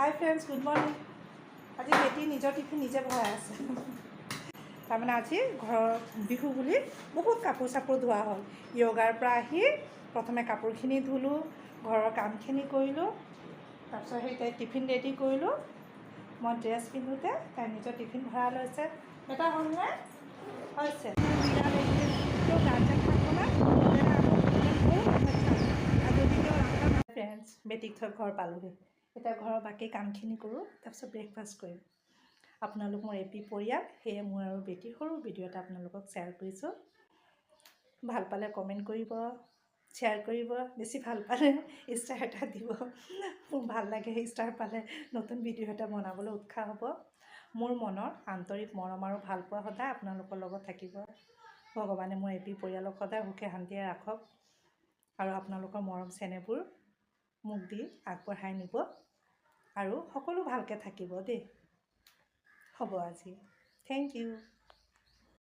হাই friends, good morning. আজি বেটি নিজৰ tiffin নিজে ভৰাই আছে। তাৰমানে আজি ঘৰৰ বিহু বুলি বহুত কাপোৰ চাপোৰ ধোৱা হ'ল। য়োগাৰ পৰা আহি প্ৰথমে কাপোৰখিনি ধুলোঁ, ঘৰৰ কামখিনি কৰিলোঁ, তাৰপিছত সেই তাই টিফিন ৰেডি কৰিলোঁ। মই ড্ৰেছ পিন্ধোঁতে তাই নিজৰ টিফিন ভৰাই লৈছে। বেটা হ'লনে? হৈছে। ফ্ৰেণ্ডছ, বেটিক থৈ ঘৰ পালোঁহি। এতিয়া ঘৰৰ বাকী কামখিনি কৰোঁ, তাৰপিছত ব্ৰেকফাষ্ট কৰিম। আপোনালোক মোৰ এপি পৰিয়াল, সেয়ে মোৰ আৰু বেটিৰ সৰু ভিডিঅ' এটা আপোনালোকক শ্বেয়াৰ কৰিছোঁ। ভাল পালে কমেণ্ট কৰিব, শ্বেয়াৰ কৰিব, বেছি ভাল পালে ষ্টাৰ এটা দিব। মোৰ ভাল লাগে সেই ষ্টাৰ পালে, নতুন ভিডিঅ' এটা বনাবলৈ উৎসাহ হ'ব। মোৰ মনৰ আন্তৰিক মৰম আৰু ভালপোৱা সদায় আপোনালোকৰ লগত থাকিব। ভগৱানে মোৰ এপি পৰিয়ালক সদায় সুখে শান্তিৰে ৰাখক আৰু আপোনালোকৰ মৰম চেনেহবোৰ মোক দি আগবঢ়াই নিব আৰু সকলো ভালকৈ থাকিব দেই। হ'ব আজি। Thank U.